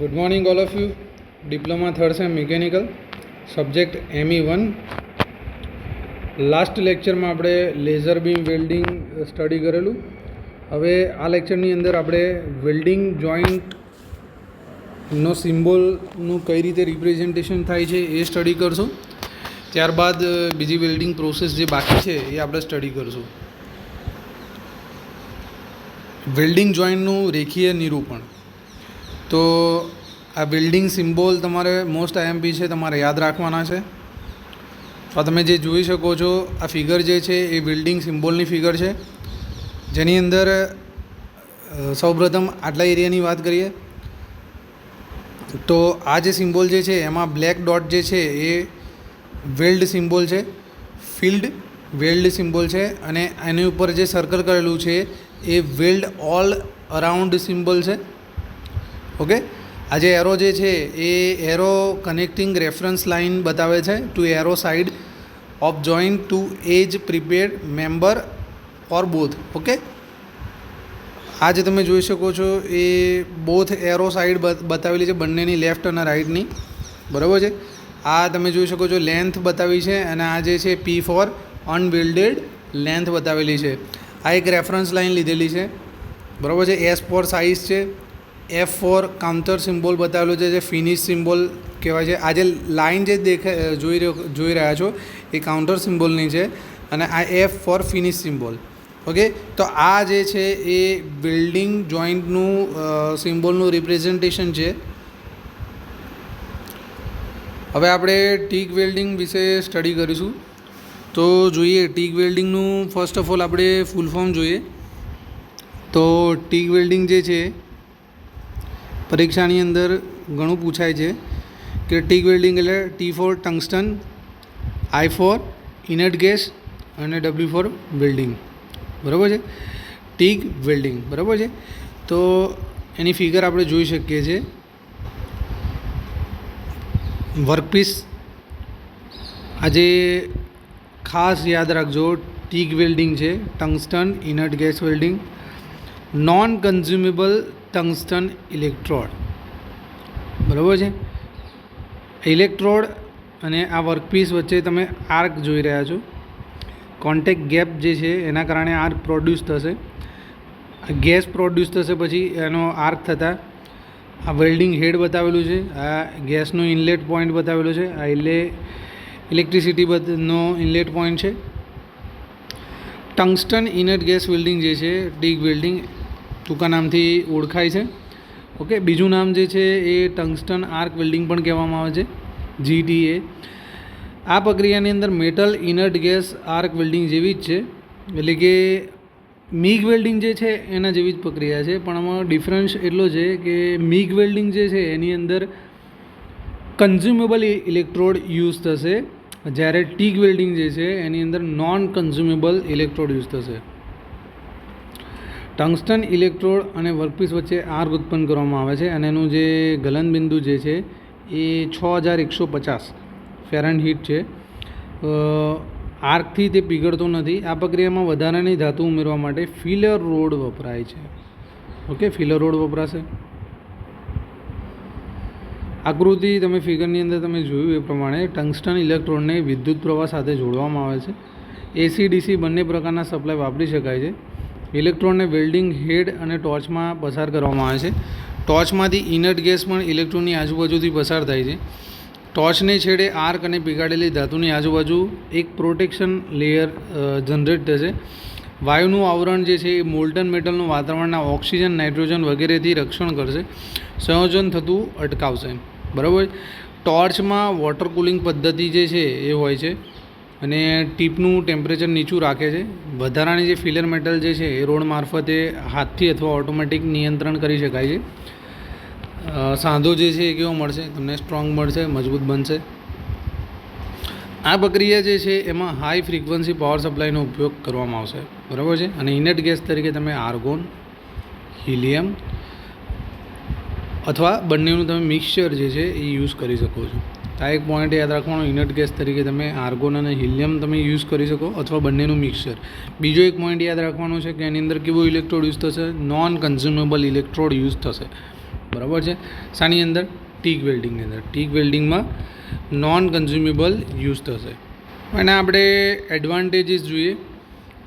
Good morning, all of you. Diploma third sem mechanical subject ME1. Last લેક્ચરમાં આપણે laser beam welding study કરેલું. હવે આ લેક્ચરની અંદર આપણે વેલ્ડિંગ જોઈન્ટનો સિમ્બોલનું કઈ રીતે રિપ્રેઝન્ટેશન થાય છે એ સ્ટડી કરશું. ત્યારબાદ બીજી વેલ્ડિંગ પ્રોસેસ જે બાકી છે એ આપણે સ્ટડી કરશું. વેલ્ડિંગ જોઈન્ટનું રેખીય નિરૂપણ. તો આ વેલ્ડિંગ સિમ્બોલ તમારે મોસ્ટ આઈએમપી છે, તમારે યાદ રાખવાના છે. તો તમે જે જોઈ શકો છો આ ફિગર જે છે એ વેલ્ડિંગ સિમ્બોલની ફિગર છે, જેની અંદર સૌપ્રથમ આટલા એરિયાની વાત કરીએ તો આ જે સિમ્બોલ જે છે એમાં બ્લેક ડોટ જે છે એ વેલ્ડ સિમ્બોલ છે, ફિલ્ડ વેલ્ડ સિમ્બોલ છે, અને એની ઉપર જે સર્કલ કરેલું છે એ વેલ્ડ ઓલ અરાઉન્ડ સિમ્બોલ છે. ઓકે, આ જે એરો જે છે એ એરો કનેક્ટિંગ રેફરન્સ લાઇન બતાવે છે to arrow side of joint to edge prepared member or both. Okay, આ જે તમે જોઈ શકો છો એ બોથ એરો સાઇડ બતાવેલી છે, બંનેની લેફ્ટ અને રાઇટની. બરાબર છે. આ તમે જોઈ શકો છો લેન્થ બતાવી છે, અને આ જે છે P ફોર અનવેલ્ડેડ લેન્થ બતાવેલી છે. આ એક રેફરન્સ લાઇન લીધેલી છે. બરાબર છે. S ફોર સાઇઝ છે, F ફોર કાઉન્ટર સિમ્બોલ બતાવેલું છે, જે ફિનિશ સિમ્બોલ કહેવાય છે. આ જે લાઇન જે જોઈ રહ્યા છો એ કાઉન્ટર સિમ્બોલની છે, અને આ F for finish symbol. Okay, તો આ જે છે એ વેલ્ડિંગ જોઈન્ટનું સિમ્બોલનું રિપ્રેઝન્ટેશન છે. હવે આપણે ટીક વેલ્ડિંગ વિશે સ્ટડી કરીશું. તો જોઈએ ટીક વેલ્ડિંગનું ફર્સ્ટ ઓફ ઓલ આપણે ફૂલ ફોર્મ જોઈએ. તો ટીક વેલ્ડિંગ જે છે પરીક્ષાની અંદર ઘણું પૂછાય છે કે ટીક વેલ્ડિંગ એટલે T for tungsten, I for inert gas અને W ફોર વેલ્ડિંગ. બરાબર છે. TIG welding. બરાબર છે. તો એની ફિગર આપણે જોઈ શકીએ છીએ. વર્કપીસ આજે ખાસ યાદ રાખજો, ટીક વેલ્ડિંગ છે, tungsten inert gas welding, non કન્ઝ્યુમેબલ tungsten electrode. બરાબર છે. ઇલેક્ટ્રોડ અને આ વર્કપીસ વચ્ચે તમે આર્ક જોઈ રહ્યા છો. કોન્ટેક્ટ ગેપ જે છે એના કારણે આર્ક પ્રોડ્યુસ થશે, ગેસ પ્રોડ્યુસ થશે, પછી એનો આર્ક થતાં આ વેલ્ડિંગ હેડ બતાવેલું છે, આ ગેસનો ઇનલેટ પોઈન્ટ બતાવેલો છે, આ ઇલેક્ટ્રિસિટીનો ઇનલેટ પોઈન્ટ છે. ટંગસ્ટન ઇનર્ટ ગેસ વેલ્ડિંગ જે છે ટીક વેલ્ડિંગ ટૂંકા નામથી ઓળખાય છે. ઓકે, બીજું નામ જે છે એ ટંગસ્ટન આર્ક વેલ્ડિંગ પણ કહેવામાં આવે છે, GTA. આ પ્રક્રિયાની અંદર metal inert gas arc welding જેવી જ છે, એટલે કે મિગ વેલ્ડિંગ જે છે એના જેવી જ પ્રક્રિયા છે, પણ આમાં ડિફરન્સ એટલો છે કે મિગ વેલ્ડિંગ જે છે એની અંદર કન્ઝ્યુમેબલ ઇલેક્ટ્રોડ યુઝ થશે, જ્યારે ટીક વેલ્ડિંગ જે છે એની અંદર નોન કન્ઝ્યુમેબલ ઇલેક્ટ્રોડ યુઝ થશે. ટંગસ્ટન ઇલેક્ટ્રોડ અને વર્કપીસ વચ્ચે આર્ક ઉત્પન્ન કરવામાં આવે છે, અને એનું જે ગલનબિંદુ જે છે એ 6150 ફેરનહીટ છે. આર્કથી તે પીગળતો નથી. આ પ્રક્રિયામાં વધારાની ધાતુ ઉમેરવા માટે ફિલર રોડ વપરાય છે. ઓકે, ફિલર રોડ વપરાશે. આકૃતિ તમે ફિગરની અંદર તમે જોયું એ પ્રમાણે ટંગસ્ટન ઇલેક્ટ્રોડને વિદ્યુત પ્રવાહ સાથે જોડવામાં આવે છે. AC DC બંને પ્રકારના સપ્લાય વાપરી શકાય છે. ઇલેક્ટ્રોડને વેલ્ડિંગ હેડ અને ટોર્ચમાં પસાર કરવામાં આવે છે. ટોર્ચમાંથી ઇનર્ટ ગેસ પણ ઇલેક્ટ્રોડની આજુબાજુથી પસાર થાય છે. ટોર્ચને છેડે આર્ક અને પીગાડેલી ધાતુની આજુબાજુ એક પ્રોટેક્શન લેયર જનરેટ થશે. વાયુનું આવરણ જે છે એ મોલ્ટન મેટલનું વાતાવરણના ઓક્સિજન, નાઇટ્રોજન વગેરેથી રક્ષણ કરશે, સંયોજન થતું અટકાવશે. બરાબર. ટોર્ચમાં વોટર કુલિંગ પદ્ધતિ જે છે એ હોય છે, અને ટીપનું ટેમ્પરેચર નીચું રાખે છે. વધારાની જે ફિલર મેટલ જે છે એ રોડ મારફતે હાથથી અથવા ઓટોમેટિક નિયંત્રણ કરી શકાય છે. સાંધો જે છે એ કેવો મળશે તમને, સ્ટ્રોંગ મળશે, મજબૂત બનશે. આ પ્રક્રિયા જે છે એમાં હાઈ ફ્રીક્વન્સી પાવર સપ્લાયનો ઉપયોગ કરવામાં આવશે. બરાબર છે. અને ઇનર્ટ ગેસ તરીકે તમે આર્ગોન, હિલિયમ અથવા બંનેનું તમે મિક્સચર જે છે એ યુઝ કરી શકો છો. આ એક પોઈન્ટ યાદ રાખવાનો, ઇનર્ટ ગેસ તરીકે તમે આર્ગોન અને હિલિયમ તમે યુઝ કરી શકો, અથવા બંનેનું મિક્સચર. બીજો એક પોઈન્ટ યાદ રાખવાનો છે કે એની અંદર કેવો ઇલેક્ટ્રોડ યુઝ થશે, નોન કન્ઝ્યુમેબલ ઇલેક્ટ્રોડ યુઝ થશે. બરાબર છે. શાની અંદર? ટીક વેલ્ડિંગની અંદર. ટીક વેલ્ડિંગમાં નોન કન્ઝ્યુમેબલ યુઝ થશે. અને આપણે એડવાન્ટેજીસ જોઈએ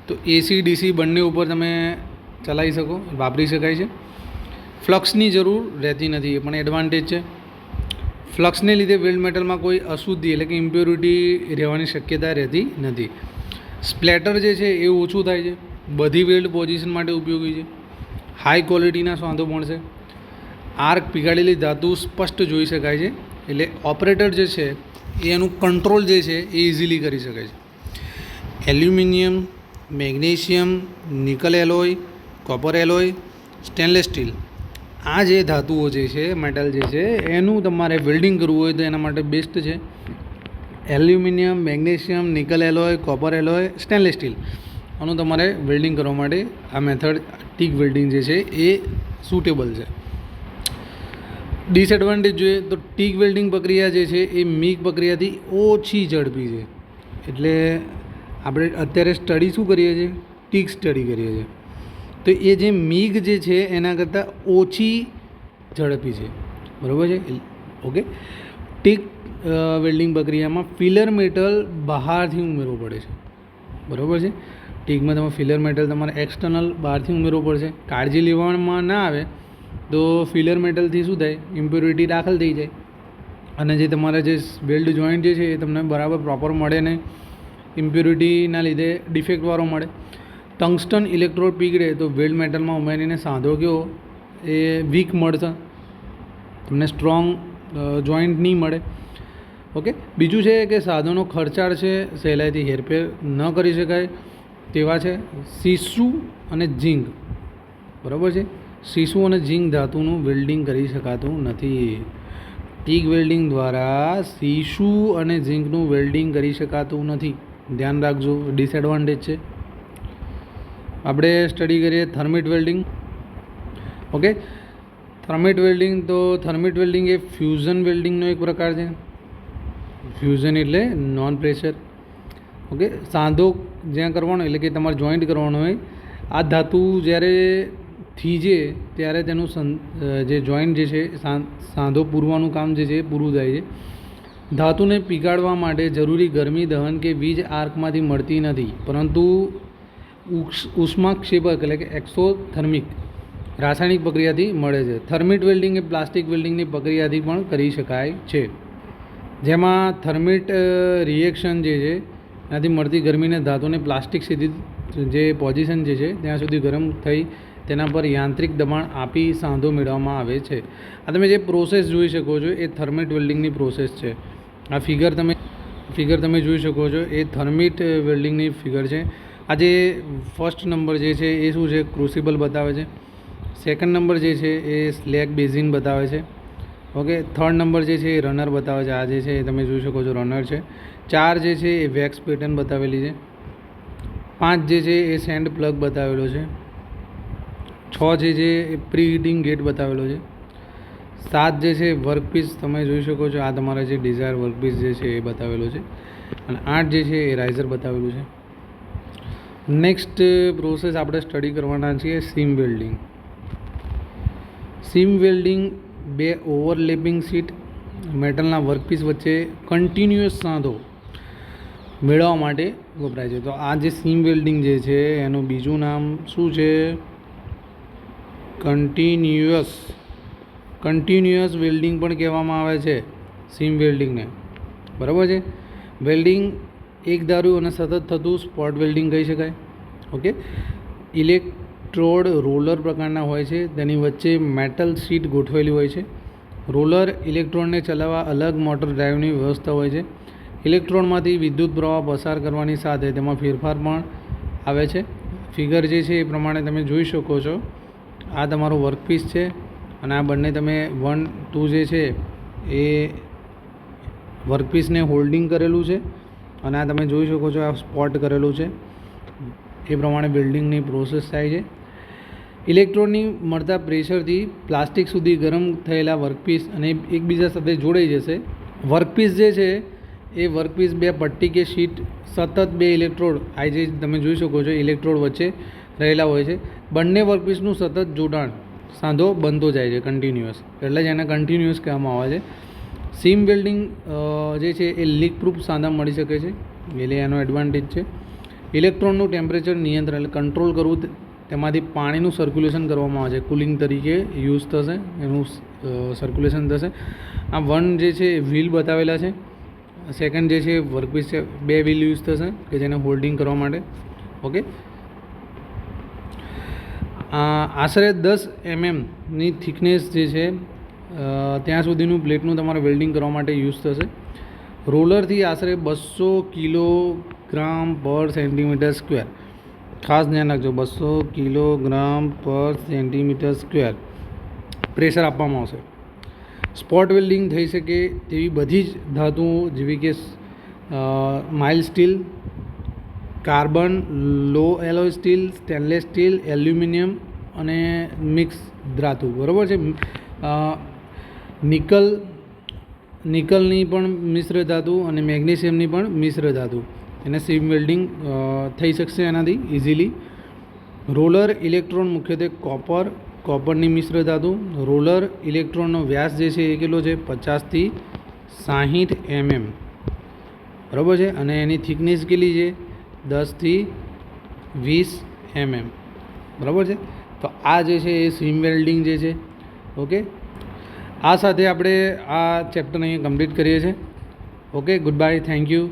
તો એસી ડીસી બંને ઉપર તમે ચલાવી શકો, વાપરી શકાય છે. ફ્લક્સની જરૂર રહેતી નથી, એ પણ એડવાન્ટેજ છે. ફ્લક્સને લીધે વેલ્ડ મેટલમાં કોઈ અશુદ્ધિ એટલે કે ઇમ્પ્યોરિટી રહેવાની શક્યતા રહેતી નથી. સ્પ્લેટર જે છે એ ઓછું થાય છે, બધી વેલ્ડ પોઝિશન માટે ઉપયોગી છે. હાઈ ક્વોલિટીના સાંધો મળશે. આર્ક પીગાડેલી ધાતુ સ્પષ્ટ જોઈ શકાય છે, એટલે ઓપરેટર જે છે એ એનું કંટ્રોલ જે છે એ ઇઝીલી કરી શકે છે. Aluminium, magnesium, nickel alloy, copper alloy, stainless steel, આ જે ધાતુઓ જે છે, મેટલ જે છે, એનું તમારે વેલ્ડિંગ કરવું હોય તો એના માટે બેસ્ટ છે. Aluminium, magnesium, nickel alloy, copper alloy, stainless steel, આનું તમારે વેલ્ડિંગ કરવા માટે આ મેથડ ટીક વેલ્ડિંગ જે છે એ સુટેબલ છે. ડિસએડવાન્ટેજ જોઈએ તો ટીક વેલ્ડિંગ પ્રક્રિયા જે છે એ મીગ પ્રક્રિયાથી ઓછી ઝડપી છે. એટલે આપણે અત્યારે સ્ટડી શું કરીએ છીએ? ટીક સ્ટડી કરીએ છીએ. તો એ જે મીગ જે છે એના કરતાં ઓછી ઝડપી છે. બરાબર છે? ઓકે. ટીક વેલ્ડિંગ પ્રક્રિયામાં ફિલર મેટલ બહારથી ઉમેરવું પડે છે. બરાબર છે? ટીકમાં તમે ફિલર મેટલ તમારે એક્સટર્નલ બહારથી ઉમેરવું પડશે. કાળજી લેવામાં ના આવે તો ફિલર મેટલથી શું થાય? ઇમ્પ્યોરિટી દાખલ થઈ જાય અને જે તમારા જે વેલ્ડ જોઈન્ટ જે છે એ તમને બરાબર પ્રોપર મળે નહીં, ઇમ્પ્યોરિટીના લીધે ડિફેક્ટવાળો મળે. ટંગસ્ટન ઇલેક્ટ્રોડ પીગળે તો વેલ્ડ મેટલમાં ઉમેરીને સાંધો કેવો એ વીક મળશે, તમને સ્ટ્રોંગ જોઈન્ટ નહીં મળે. ઓકે. બીજું છે કે સાધનો ખર્ચાળ છે, સહેલાઈથી હેરફેર ન કરી શકાય તેવા છે. સીસુ અને ઝીંક. બરાબર છે? સીસુ અને ઝીંક ધાતુનું વેલ્ડિંગ કરી શકાતું નથી. ટીક વેલ્ડિંગ દ્વારા સીસુ અને ઝીંકનું વેલ્ડિંગ કરી શકાતું નથી. ધ્યાન રાખજો, ડિસએડવાન્ટેજ છે. આપણે સ્ટડી કરીએ થર્મિટ વેલ્ડિંગ. ઓકે. થર્મિટ વેલ્ડિંગ, તો થર્મિટ વેલ્ડિંગ એ ફ્યુઝન વેલ્ડિંગનો એક પ્રકાર છે. ફ્યુઝન એટલે નોન પ્રેશર. ઓકે. સાંધો જ્યાં કરવાનો એટલે કે તમારે જોઈન્ટ કરવાનો હોય, આ ધાતુ જ્યારે થીજે ત્યારે તેનું જે જોઈન્ટ જે છે સાંધો પૂરવાનું કામ જે છે એ પૂરું થાય છે. ધાતુને પીગાળવા માટે જરૂરી ગરમી દહન કે વીજ આર્કમાંથી મળતી નથી, પરંતુ ઉષ્માક્ષેપક એટલે કે એક્સોથર્મિક રાસાયણિક પ્રક્રિયાથી મળે છે. થર્મિટ વેલ્ડિંગ એ પ્લાસ્ટિક વેલ્ડિંગની પ્રક્રિયાથી પણ કરી શકાય છે, જેમાં થર્મિટ રિએક્શન જે છે એનાથી મળતી ગરમીને ધાતુને પ્લાસ્ટિક સીધી જે પોઝિશન જે છે ત્યાં સુધી ગરમ થઈ તેના પર યાંત્રિક દબાણ આપી સાંધો મેળવવામાં આવે છે. આ તમે જે પ્રોસેસ જોઈ શકો છો એ થર્મિટ વેલ્ડિંગની પ્રોસેસ છે. આ ફિગર તમે જોઈ શકો છો એ થર્મિટ વેલ્ડિંગની ફિગર છે. આ જે ફર્સ્ટ નંબર જે છે એ શું છે? ક્રુસિબલ બતાવે છે. સેકન્ડ નંબર જે છે એ સ્લેગ બેઝિન બતાવે છે. ઓકે. થર્ડ નંબર જે છે એ રનર બતાવે છે. આ જે છે એ તમે જોઈ શકો છો રનર છે. 4 જે છે એ વેક્સ પેટર્ન બતાવેલી છે. 5 જે છે એ સેન્ડ પ્લગ બતાવેલો છે. 6 જે છે એ પ્રી હીટિંગ ગેટ બતાવેલો છે. 7 જે છે વર્કપીસ તમે જોઈ શકો છો, આ તમારા જે ડિઝાયર વર્કપીસ જે છે એ બતાવેલો છે. અને 8 જે છે એ રાઇઝર બતાવેલું છે. નેક્સ્ટ પ્રોસેસ આપણે સ્ટડી કરવાના છીએ સીમ વેલ્ડિંગ. સીમ વેલ્ડિંગ બે ઓવરલેપિંગ શીટ મેટલના વર્કપીસ વચ્ચે કન્ટિન્યુઅસ સાંધો મેળવવા માટે વપરાય છે. તો આ જે સીમ વેલ્ડિંગ જે છે એનું બીજું નામ શું છે? કન્ટિન્યુઅસ વેલ્ડિંગ પણ કહેવામાં આવે છે સીમ વેલ્ડિંગને. બરાબર છે? વેલ્ડિંગ એક ધારું અને સતત થતું સ્પોટ વેલ્ડિંગ કહી શકાય. ઓકે. ઇલેક્ટ્રોડ રોલર પ્રકારના હોય છે, તેની વચ્ચે મેટલ શીટ ગોઠવેલી હોય છે. રોલર ઇલેક્ટ્રોડને ચલાવવા અલગ મોટર ડ્રાઈવની વ્યવસ્થા હોય છે. ઇલેક્ટ્રોડમાંથી વિદ્યુત પ્રવાહ પસાર કરવાની સાથે તેમાં ફેરફાર પણ આવે છે. ફિગર જે છે એ પ્રમાણે તમે જોઈ શકો છો. આ તમારો વર્કપીસ છે અને આ બંને તમે 1, 2 જે છે એ વર્કપીસને હોલ્ડિંગ કરેલું છે અને આ તમે જોઈ શકો છો આ સ્પોટ કરેલું છે. એ પ્રમાણે વેલ્ડિંગની પ્રોસેસ થાય છે. ઇલેક્ટ્રોડની મળતા પ્રેશરથી પ્લાસ્ટિક સુધી ગરમ થયેલા વર્કપીસ અને એકબીજા સાથે જોડાઈ જશે. વર્કપીસ જે છે એ વર્કપીસ બે પટ્ટી કે શીટ સતત બે ઇલેક્ટ્રોડ આ જે તમે જોઈ શકો છો ઇલેક્ટ્રોડ વચ્ચે રહેલા હોય છે. બંને વર્કપીસનું સતત જોડાણ સાંધો બનતો જાય છે કન્ટિન્યુઅસ, એટલે જ એને કન્ટિન્યુઅસ કહેવામાં આવે છે. સીમ વેલ્ડિંગ જે છે એ લીક પ્રૂફ સાંધા મળી શકે છે, એટલે એનો એડવાન્ટેજ છે. ઇલેક્ટ્રોનનું ટેમ્પરેચર નિયંત્રણ એટલે કંટ્રોલ કરવું, તેમાંથી પાણીનું સર્ક્યુલેશન કરવામાં આવે છે, કુલિંગ તરીકે યુઝ થશે, એનું સર્ક્યુલેશન થશે. આ વન જે છે એ વ્હીલ બતાવેલા છે, સેકન્ડ જે છે વર્કપીસ છે, 2 વ્હીલ યુઝ થશે કે જેને હોલ્ડિંગ કરવા માટે. ઓકે, આશરે 10 mmની થિકનેસ જે છે ત્યાં સુધીનું પ્લેટનું તમારે વેલ્ડિંગ કરવા માટે યુઝ થશે. રોલરથી આશરે 200 કિલોગ્રામ પર સેન્ટીમીટર સ્ક્વેર, ખાસ ધ્યાન રાખજો, 200 કિલોગ્રામ પર સેન્ટીમીટર સ્ક્વેર પ્રેશર આપવામાં આવશે. સ્પોટ વેલ્ડિંગ થઈ શકે તેવી બધી જ ધાતુઓ જેવી કે mild steel, carbon, low alloy steel, stainless steel, aluminium અને મિક્સ ધાતુ, બરાબર છે. નિકલની પણ મિશ્ર ધાતુ અને મેગ્નેશિયમની પણ મિશ્ર ધાતુ, એને સીમ વેલ્ડિંગ થઈ શકશે એનાથી ઇઝીલી. રોલર ઇલેક્ટ્રોન મુખ્યત્વે કોપરની મિશ્ર ધાતુ. રોલર ઇલેક્ટ્રોનનો વ્યાસ જે છે એ કેટલો છે? 50 થી 60 mm, બરાબર છે. અને એની થિકનેસ કેટલી છે? 10 થી 20 mm, બરાબર છે. તો આ જે છે એ સીમ વેલ્ડિંગ જે છે. ઓકે, આ સાથે આપણે આ ચેપ્ટર અહીંયા કમ્પ્લીટ કરીએ છીએ. Okay, good bye, thank you.